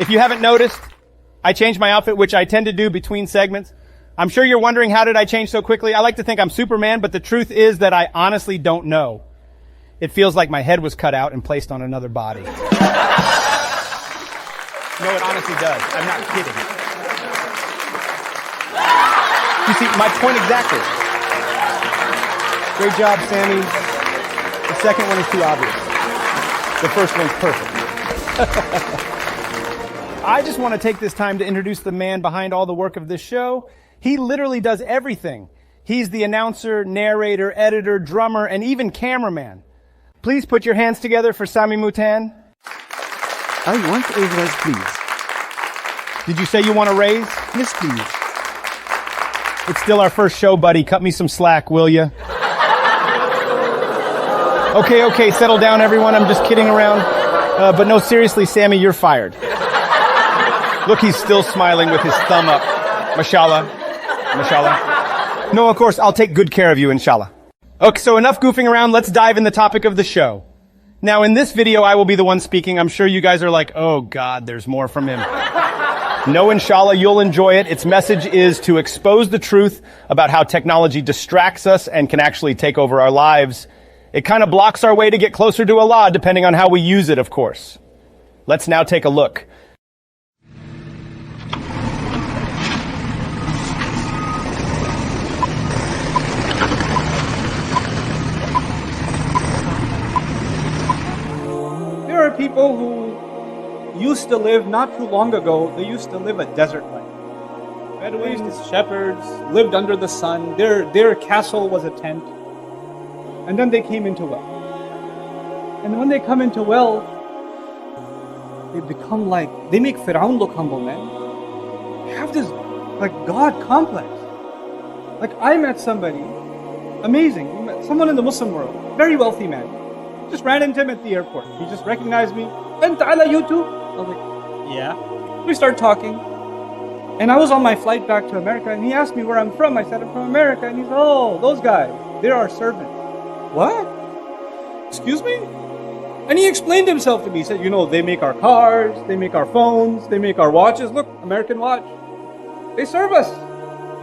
If you haven't noticed, I changed my outfit, which I tend to do between segments. I'm sure you're wondering, how did I change so quickly? I like to think I'm Superman, but the truth is that I honestly don't know. It feels like my head was cut out and placed on another body. No, it honestly does. I'm not kidding. You see, my point exactly. Great job, Sami. The second one is too obvious. The first one's perfect. I just want to take this time to introduce the man behind all the work of this show. He literally does everything. He's the announcer, narrator, editor, drummer, and even cameraman. Please put your hands together for Sami Mutan. I want a raise, please. Did you say you want a raise? Yes, please. It's still our first show, buddy. Cut me some slack, will ya? Okay, settle down, everyone. I'm just kidding around. But no, seriously, Sami, you're fired. Look, he's still smiling with his thumb up. Mashallah. Mashallah. No, of course, I'll take good care of you, inshallah. Okay, so enough goofing around. Let's dive in the topic of the show. Now, in this video, I will be the one speaking. I'm sure you guys are like, oh God, there's more from him. No, inshallah, you'll enjoy it. Its message is to expose the truth about how technology distracts us and can actually take over our lives. It kind of blocks our way to get closer to Allah, depending on how we use it, of course. Let's now take a look. There are people who used to live not too long ago, they used to live a desert life. Bedouins, shepherds, lived under the sun. Their castle was a tent. And then they came into wealth. And when they come into wealth, they become like, they make Pharaoh look humble, man. They have this like God complex. Like I met somebody, amazing, someone in the Muslim world, very wealthy man. Just ran into him at the airport. He just recognized me. And ta'ala, you too? I was like, yeah. We started talking. And I was on my flight back to America, and he asked me where I'm from. I said, I'm from America. And he said, oh, those guys, they're our servants. What? Excuse me? And he explained himself to me. He said, you know, they make our cars, they make our phones, they make our watches. Look, American watch. They serve us.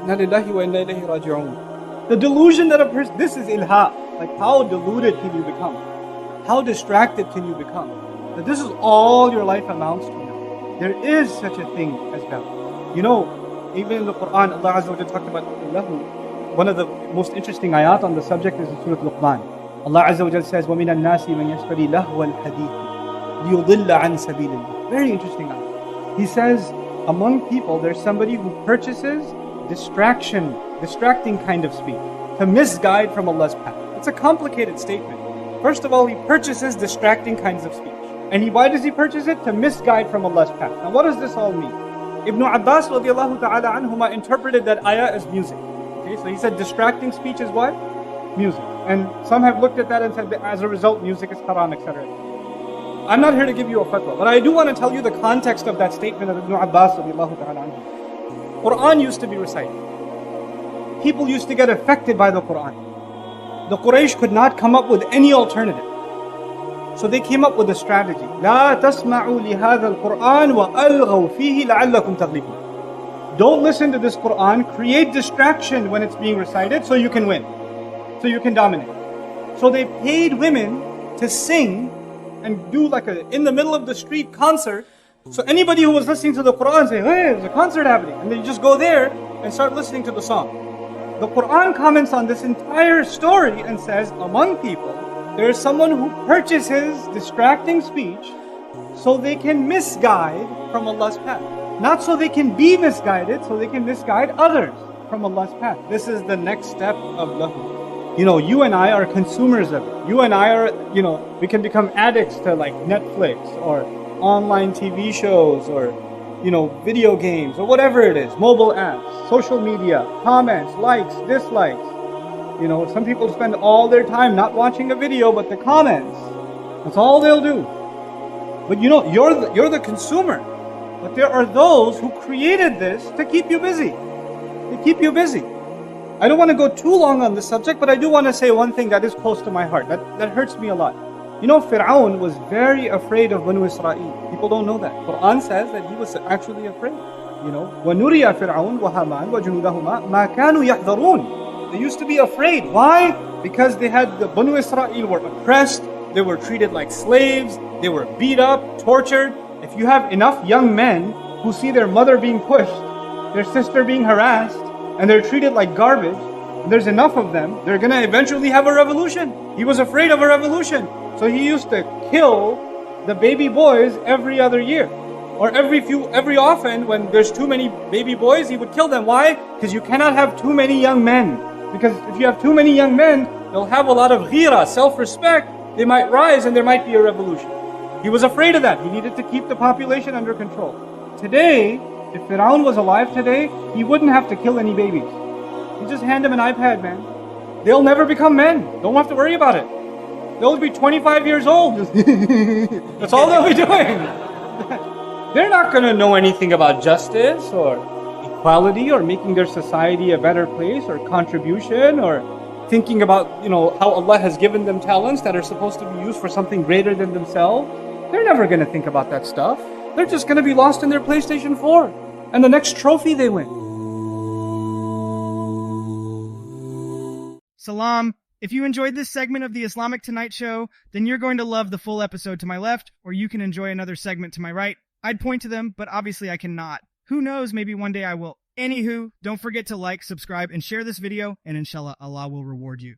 Inna lillahi wa inna ilayhi raji'un. The delusion that a person, this is ilha. Like how deluded can you become? How distracted can you become? That this is all your life amounts to now. There is such a thing as wealth. You know, even in the Quran, Allah Azza wa Jalla talked about lahu. One of the most interesting ayat on the subject is in Surah Luqman. Allah Azza wa Jalla says, وَمِنَ النَّاسِ مَنْ يَشْتَرِي لَهْوَ الْحَدِيثِ لِيُضِلَّ عَنْ سَبِيلِ اللَّهِ. Very interesting ayat. He says, among people, there's somebody who purchases distracting kind of speech to misguide from Allah's path. It's a complicated statement. First of all, he purchases distracting kinds of speech. And why does he purchase it? To misguide from Allah's path. Now what does this all mean? Ibn Abbas radiallahu ta'ala anhuma interpreted that ayah as music. Okay, so he said distracting speech is what? Music. And some have looked at that and said that as a result music is haram, etc. I'm not here to give you a fatwa, but I do want to tell you the context of that statement of Ibn Abbas radiallahu ta'ala anhu. Quran used to be recited. People used to get affected by the Quran. The Quraysh could not come up with any alternative. So they came up with a strategy. لا تسمعوا لهذا القرآن وألغوا فيه لعلكم تغلبون. Don't listen to this Quran. Create distraction when it's being recited so you can win. So you can dominate. So they paid women to sing and do like a in the middle of the street concert. So anybody who was listening to the Quran say, hey, there's a concert happening. And then you just go there and start listening to the song. The Quran comments on this entire story and says, among people, there is someone who purchases distracting speech so they can misguide from Allah's path. Not so they can be misguided, so they can misguide others from Allah's path. This is the next step of lahu. You know, you and I are consumers of it. You and I are, you know, we can become addicts to like Netflix or online TV shows or, you know, video games or whatever it is, mobile apps, social media, comments, likes, dislikes. You know, some people spend all their time not watching a video, but the comments. That's all they'll do. But you know, you're the consumer. But there are those who created this to keep you busy. They keep you busy. I don't want to go too long on this subject, but I do want to say one thing that is close to my heart. That hurts me a lot. You know, Fir'aun was very afraid of Banu Israel. People don't know that. Quran says that he was actually afraid. You know, وَنُرِيَ فِرْعَوْنَ وَهَامَانَ وَجُنُودَهُمَا مَا كَانُوا يَحْذَرُونَ. They used to be afraid. Why? Because they had the Banu Israel were oppressed. They were treated like slaves. They were beat up, tortured. If you have enough young men who see their mother being pushed, their sister being harassed, and they're treated like garbage, and there's enough of them, they're gonna eventually have a revolution. He was afraid of a revolution. So he used to kill the baby boys every other year. Or every often when there's too many baby boys, he would kill them. Why? Because you cannot have too many young men. Because if you have too many young men, they'll have a lot of ghira, self-respect. They might rise and there might be a revolution. He was afraid of that. He needed to keep the population under control. Today, if Fir'aun was alive today, he wouldn't have to kill any babies. You just hand them an iPad, man. They'll never become men. Don't have to worry about it. They'll be 25 years old. That's all they'll be doing. They're not going to know anything about justice or equality or making their society a better place or contribution or thinking about, how Allah has given them talents that are supposed to be used for something greater than themselves. They're never going to think about that stuff. They're just going to be lost in their PlayStation 4 and the next trophy they win. Salam. If you enjoyed this segment of the Islamic Tonight Show, then you're going to love the full episode to my left, or you can enjoy another segment to my right. I'd point to them, but obviously I cannot. Who knows, maybe one day I will. Anywho, don't forget to like, subscribe, and share this video, and inshallah, Allah will reward you.